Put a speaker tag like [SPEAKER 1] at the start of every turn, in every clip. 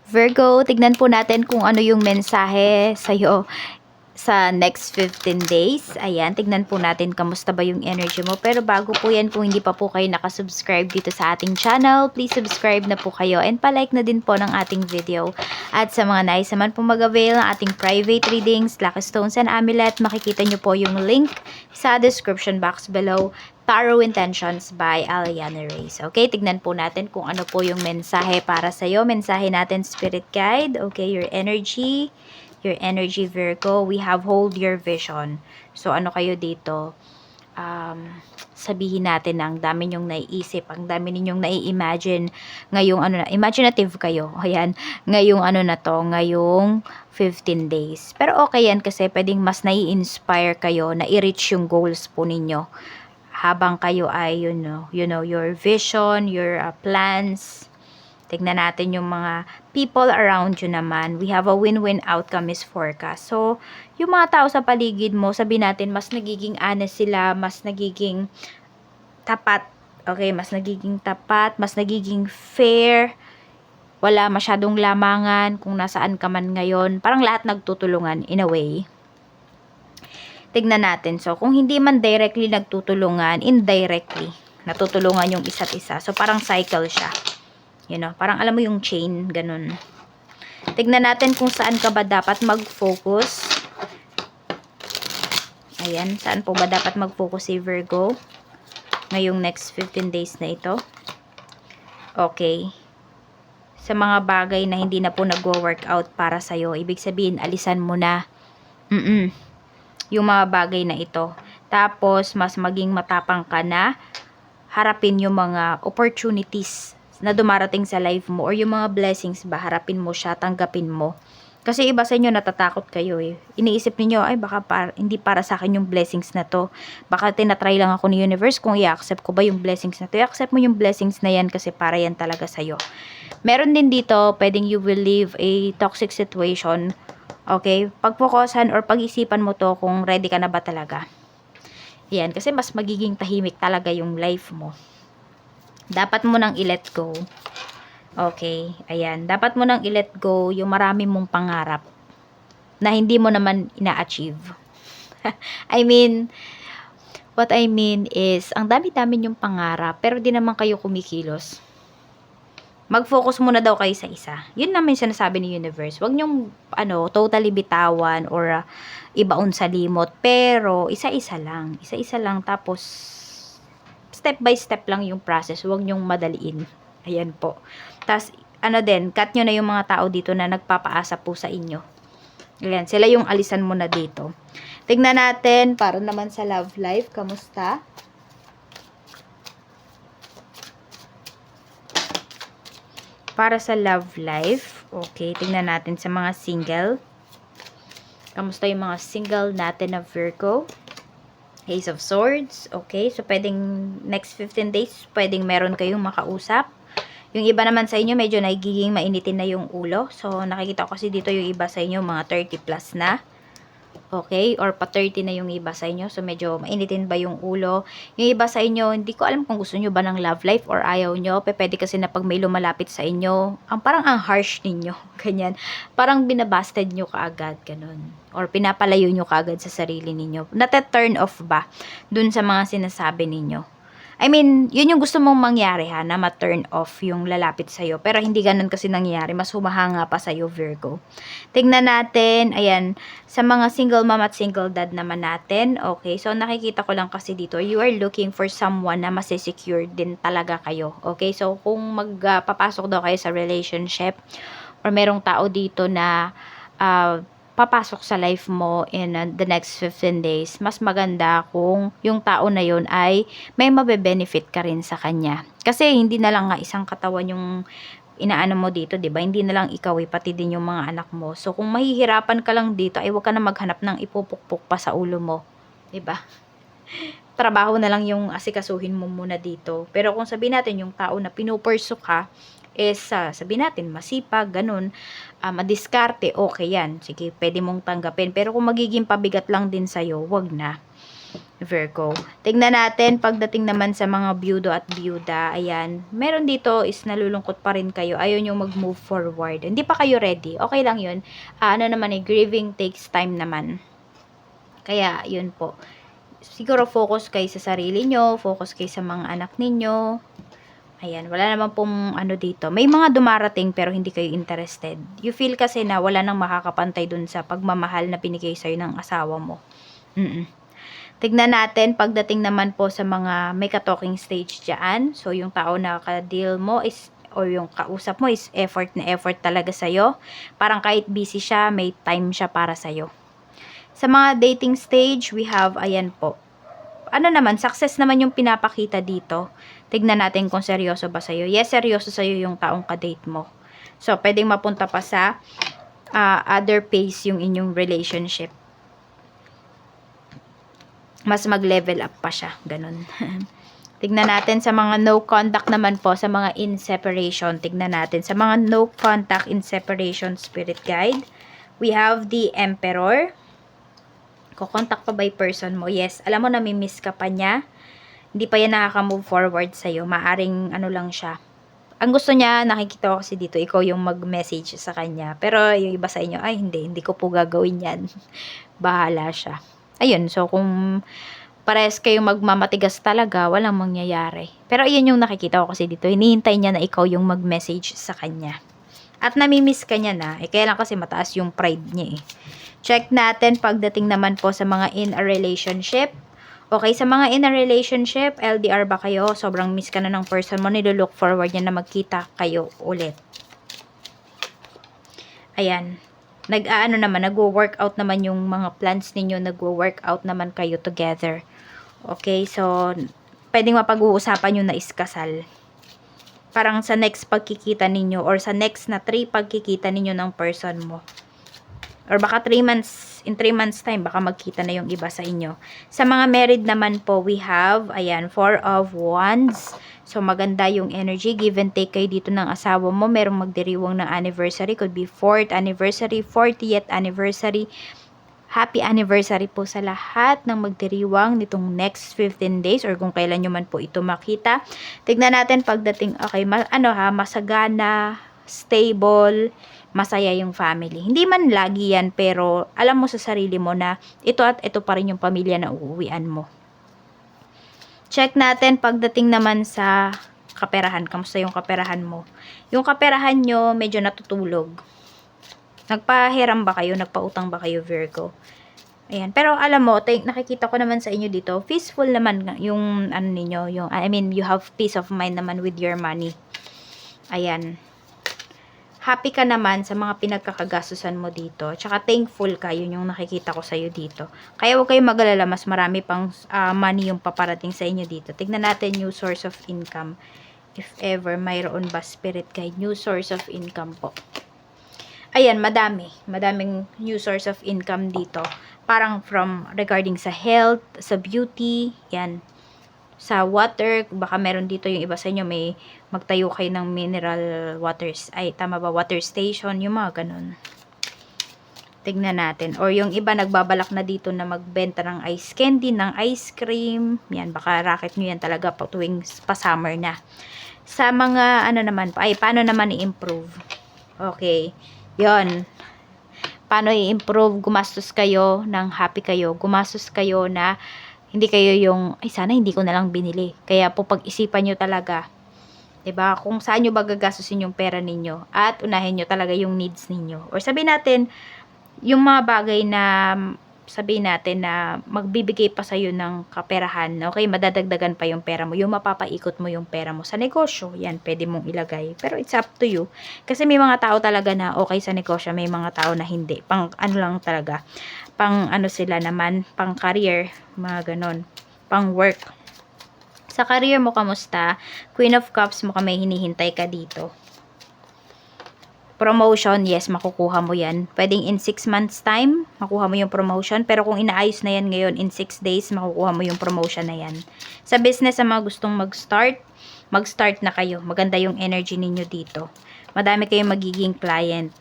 [SPEAKER 1] Virgo, tignan po natin kung ano yung mensahe sa'yo sa next 15 days. Ayan, tignan po natin kamusta ba yung energy mo. Pero bago po yan, kung hindi pa po kayo nakasubscribe dito sa ating channel, please subscribe na po kayo and palike na din po ng ating video. At sa mga nais naman po mag-avail ng ating private readings, Lucky Stones and Amulet, makikita nyo po yung link sa description box below. Tarot Intentions by Aliana Reyes. Okay, tignan po natin kung ano po yung mensahe para sa'yo. Mensahe natin, Spirit Guide. Okay, your energy Virgo. We have hold your vision. So, ano kayo dito? Sabihin natin na ang dami nyong naiisip, ang dami ninyong nai-imagine ngayong ano na, imaginative kayo. Ayan, ngayong ano na to, ngayong 15 days. Pero okay yan kasi pwedeng mas nai-inspire kayo na i-reach yung goals po ninyo habang kayo ay you know your vision, your plans. Tignan natin yung mga people around you naman. We have a win-win outcome is forecast. So, yung mga tao sa paligid mo, sabi natin, mas nagiging honest sila, mas nagiging tapat. Okay, mas nagiging tapat, mas nagiging fair. Wala masyadong lamangan kung nasaan ka man ngayon. Parang lahat nagtutulungan in a way. Tignan natin. So, kung hindi man directly nagtutulungan, indirectly, natutulungan yung isa't isa. So, parang cycle siya. You know, parang alam mo yung chain, ganun. Tignan natin kung saan ka ba dapat mag-focus. Ayan, saan po ba dapat mag-focus si Virgo ngayong next 15 days na ito? Okay. Sa mga bagay na hindi na po nagwo-workout para sa'yo, ibig sabihin, alisan mo na. Yung mga bagay na ito. Tapos, mas maging matapang ka na harapin yung mga opportunities na dumarating sa life mo or yung mga blessings ba, harapin mo siya, tanggapin mo. Kasi iba sa inyo natatakot kayo eh. Iniisip niyo ay baka hindi para sa akin yung blessings na to. Baka tinatry lang ako ni universe kung i-accept ko ba yung blessings na to. I-accept mo yung blessings na yan kasi para yan talaga sa'yo. Meron din dito, pwedeng you will leave a toxic situation. Okay? Pagfokusan or pag-isipan mo to kung ready ka na ba talaga. Yan, kasi mas magiging tahimik talaga yung life mo. Dapat mo nang i-let go. Okay, ayan. Dapat mo nang i-let go yung marami mong pangarap na hindi mo naman ina-achieve. What I mean is, ang dami-dami yung pangarap, pero di naman kayo kumikilos. Mag-focus muna daw kayo sa isa. Yun naman yung sinasabi ni universe. Huwag nyong totally bitawan or ibaon sa limot. Pero isa-isa lang. Isa-isa lang. Tapos step by step lang yung process. Huwag nyong madaliin. Ayan po. Tapos cut nyo na yung mga tao dito na nagpapaasa po sa inyo. Ayan, sila yung alisan mo na dito. Tignan natin para naman sa love life. Kamusta? Para sa love life, okay, tingnan natin sa mga single. Kamusta yung mga single natin na Virgo? Ace of Swords, okay. So, pwedeng next 15 days, pwedeng meron kayong makausap. Yung iba naman sa inyo, medyo nagiging mainitin na yung ulo. So, nakikita ko kasi dito yung iba sa inyo, mga 30 plus na. Okay? Or pa 30 na yung iba sa inyo. So, medyo mainitin ba yung ulo? Yung iba sa inyo, hindi ko alam kung gusto nyo ba ng love life or ayaw nyo. Pwede kasi na pag may lumalapit sa inyo, parang ang harsh ninyo. Ganyan. Parang binabasted nyo kaagad. Ganun. Or pinapalayo nyo kaagad sa sarili ninyo. Nata-turn off ba dun sa mga sinasabi ninyo? Yun yung gusto mong mangyari ha, na ma-turn off yung lalapit sa'yo. Pero hindi ganun kasi nangyayari. Mas humahanga pa sa'yo, Virgo. Tignan natin, ayan, sa mga single mom at single dad naman natin. Okay, so nakikita ko lang kasi dito, you are looking for someone na masisecure din talaga kayo. Okay, so kung magpapasok daw kayo sa relationship, or merong tao dito na papasok sa life mo in the next 15 days, mas maganda kung yung tao na yun ay may mabe-benefit ka rin sa kanya. Kasi hindi na lang nga isang katawan yung inaano mo dito, 'di ba? Hindi na lang ikaw, pati din yung mga anak mo. So kung mahihirapan ka lang dito, ay wag ka na maghanap ng ipupukpok pa sa ulo mo, 'di ba? Trabaho na lang yung asikasuhin mo muna dito. Pero kung sabihin natin yung tao na pinupursu ka is sabihin natin masipag, ganun, madiskarte, okay yan. Sige, pwede mong tanggapin. Pero kung magiging pabigat lang din sa'yo, wag na. Virgo. Tignan natin pagdating naman sa mga byudo at byuda. Ayan. Meron dito is nalulungkot pa rin kayo. Ayaw nyo mag-move forward. Hindi pa kayo ready. Okay lang yun. Ano naman grieving takes time naman. Kaya, yun po. Siguro focus kayo sa sarili nyo. Focus kayo sa mga anak ninyo. Ayan. Wala naman pong ano dito. May mga dumarating pero hindi kayo interested. You feel kasi na wala nang makakapantay dun sa pagmamahal na binigay sa'yo ng asawa mo. Tignan natin pagdating naman po sa mga may ka-talking stage dyan. So, yung tao na ka-deal mo is, o yung kausap mo is effort na effort talaga sa'yo. Parang kahit busy siya, may time siya para sa'yo. Sa mga dating stage, we have, ayan po. Ano naman, success naman yung pinapakita dito. Tignan natin kung seryoso ba sa'yo. Yes, seryoso sa'yo yung taong ka-date mo. So, pwedeng mapunta pa sa other phase yung inyong relationship. Mas mag-level up pa siya. Ganun. Tignan natin sa mga no contact naman po, sa mga in separation. Tignan natin sa mga no contact in separation spirit guide. We have the Emperor. Kukontak pa ba yung person mo? Yes. Alam mo, nami-miss ka pa niya. Hindi pa yan nakaka-move forward sa'yo. Maaring ano lang siya. Ang gusto niya, nakikita ko kasi dito, ikaw yung mag-message sa kanya. Pero yung iba sa inyo, ay hindi ko po gagawin yan. Bahala siya. Ayun, so kung parehas kayong magmamatigas talaga, walang mangyayari. Pero ayun yung nakikita ko kasi dito, hinihintay niya na ikaw yung mag-message sa kanya. At namimiss ka niya na, kaya lang kasi mataas yung pride niya eh. Check natin pagdating naman po sa mga in a relationship. Okay, sa mga in a relationship, LDR ba kayo? Sobrang miss ka na ng person mo, nilolook forward niya na magkita kayo ulit. Ayan. Nagwo-workout naman yung mga plans ninyo, nagwo-workout naman kayo together. Okay, so pwedeng mapag-uusapan yung na iskasal. Parang sa next pagkikita ninyo or sa next na 3 pagkikita ninyo ng person mo. Or baka 3 months, in 3 months time, baka magkita na yung iba sa inyo. Sa mga married naman po, we have, ayan, 4 of Wands. So, maganda yung energy. Give and take kayo dito ng asawa mo. Merong magdiriwang ng anniversary. Could be 4th anniversary, 40th anniversary. Happy anniversary po sa lahat ng magdiriwang nitong next 15 days or kung kailan nyo man po ito makita. Tignan natin pagdating, okay, masagana, stable, masaya yung family. Hindi man lagi yan, pero alam mo sa sarili mo na ito at ito pa rin yung pamilya na uuwian mo. Check natin pagdating naman sa kaperahan. Kamusta yung kaperahan mo? Yung kaperahan nyo medyo natutulog. Nagpahiram ba kayo? Nagpautang ba kayo, Virgo? Ayan. Pero alam mo, nakikita ko naman sa inyo dito, peaceful naman yung ano ninyo, yung, I mean, you have peace of mind naman with your money. Ayan. Happy ka naman sa mga pinagkakagastusan mo dito. Tsaka thankful ka, yun yung nakikita ko sa'yo dito. Kaya huwag kayong mag-alala, mas marami pang money yung paparating sa inyo dito. Tignan natin new source of income. If ever, mayroon ba spirit guide? New source of income po. Ayan, madaming new source of income dito. Parang from regarding sa health, sa beauty, yan. Sa water, baka meron dito yung iba sa inyo, may magtayo kayo ng mineral waters, ay tama ba, water station, yung mga ganun. Tignan natin. Or yung iba nagbabalak na dito na magbenta ng ice candy, ng ice cream, yan, baka racket nyo yan talaga pa tuwing pa-summer na. Sa mga, ano naman, paano naman i-improve? Okay, yon. Paano i-improve? Gumastos kayo ng happy kayo. Gumastos kayo na hindi kayo yung, ay sana hindi ko na lang binili. Kaya po pag-isipan nyo talaga, 'di ba? Kung saan nyo ba gagastusin yung pera ninyo at unahin nyo talaga yung needs ninyo. Or sabihin natin, yung mga bagay na sabihin natin na magbibigay pa sa'yo ng kaperahan, okay, madadagdagan pa yung pera mo, yung mapapaikot mo yung pera mo sa negosyo, yan, pwede mong ilagay. Pero it's up to you. Kasi may mga tao talaga na okay sa negosyo, may mga tao na hindi. Pang ano lang talaga, pang ano sila naman, pang career, mga ganon, pang work. Sa career mo, kamusta? Queen of Cups mo ka, may hinihintay ka dito. Promotion, yes, makukuha mo yan. Pwedeng in 6 months time, makuha mo yung promotion. Pero kung inaayos na yan ngayon, in 6 days, makukuha mo yung promotion na yan. Sa business, sa mga gustong mag-start na kayo. Maganda yung energy ninyo dito. Madami kayong magiging client.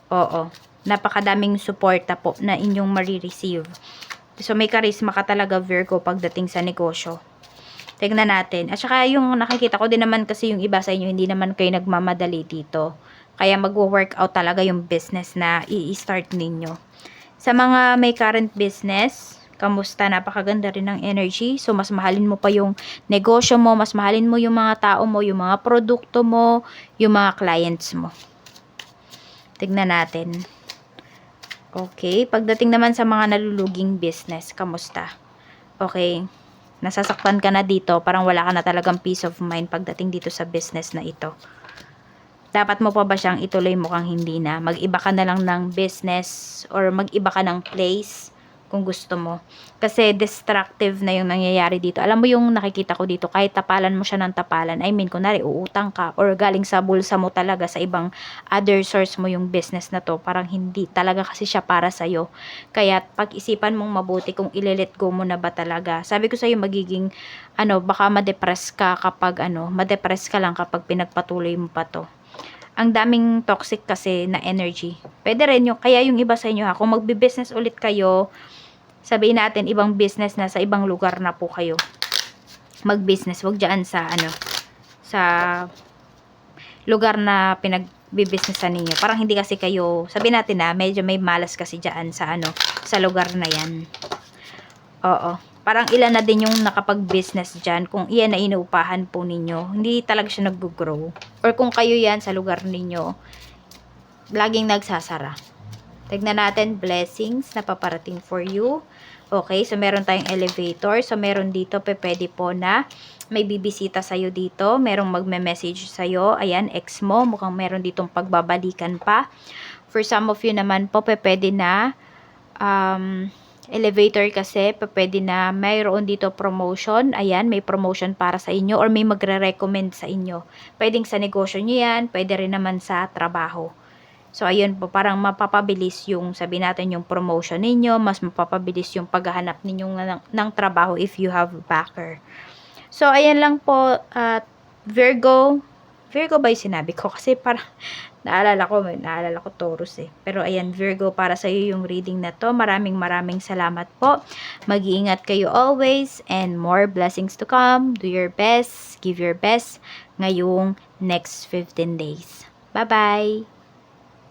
[SPEAKER 1] Oo. Napakadaming suporta po na inyong marireceive. So, may charisma ka talaga, Virgo, pagdating sa negosyo. Tignan natin. At saka yung nakikita ko din naman kasi yung iba sa inyo, hindi naman kayo nagmamadali dito. Kaya mag-workout talaga yung business na i-start ninyo. Sa mga may current business, kamusta? Napakaganda rin ng energy. So, mas mahalin mo pa yung negosyo mo, mas mahalin mo yung mga tao mo, yung mga produkto mo, yung mga clients mo. Tignan natin. Okay. Pagdating naman sa mga naluluging business, kamusta? Okay. Nasasaktan ka na dito, parang wala ka na talagang peace of mind pagdating dito sa business na ito. Dapat mo pa ba siyang ituloy? Mukhang hindi na. Mag-iba ka na lang ng business or mag-iba ka ng place kung gusto mo. Kasi destructive na yung nangyayari dito. Alam mo yung nakikita ko dito, kahit tapalan mo siya ng tapalan, I mean, kunwari, uutang ka or galing sa bulsa mo talaga sa ibang other source mo yung business na to, parang hindi talaga kasi siya para sa'yo. Kaya pag-isipan mong mabuti kung ile-let go mo na ba talaga. Sabi ko sa'yo, magiging, baka ma-depress ka kapag, ma-depress ka lang kapag pinagpatuloy mo pa to. Ang daming toxic kasi na energy. Pwede rin yung, kaya yung iba sa inyo ha, kung magbi-business ulit kayo, sabihin natin ibang business na sa ibang lugar na po kayo mag-business, wag dyan sa sa lugar na pinag-businessan ninyo. Parang hindi kasi kayo, sabihin natin na medyo may malas kasi dyan sa sa lugar na yan. Oo. Parang ilan na din yung nakapag-business dyan kung iyan na inuupahan po ninyo. Hindi talaga siya nag-grow. Or kung kayo yan sa lugar ninyo, laging nagsasara. Tignan natin, blessings na paparating for you. Okay, so meron tayong elevator. So meron dito, pwede po na may bibisita sa'yo dito. Merong magme-message sa'yo. Ayan, ex mo. Mukhang meron ditong pagbabalikan pa. For some of you naman po, pwede na elevator kasi, pwede na mayroon dito promotion. Ayan, may promotion para sa inyo or may magre-recommend sa inyo. Pwedeng sa negosyo nyo yan, pwede rin naman sa trabaho. So, ayun po, parang mapapabilis yung, sabi natin, yung promotion ninyo, mas mapapabilis yung paghahanap ninyo ng trabaho if you have backer. So, ayan lang po, Virgo ba yung sinabi ko? Kasi parang, naalala ko Taurus eh. Pero ayan, Virgo, para sa iyo yung reading na to. Maraming salamat po. Mag-iingat kayo always and more blessings to come. Do your best, give your best ngayong next 15 days. Bye-bye!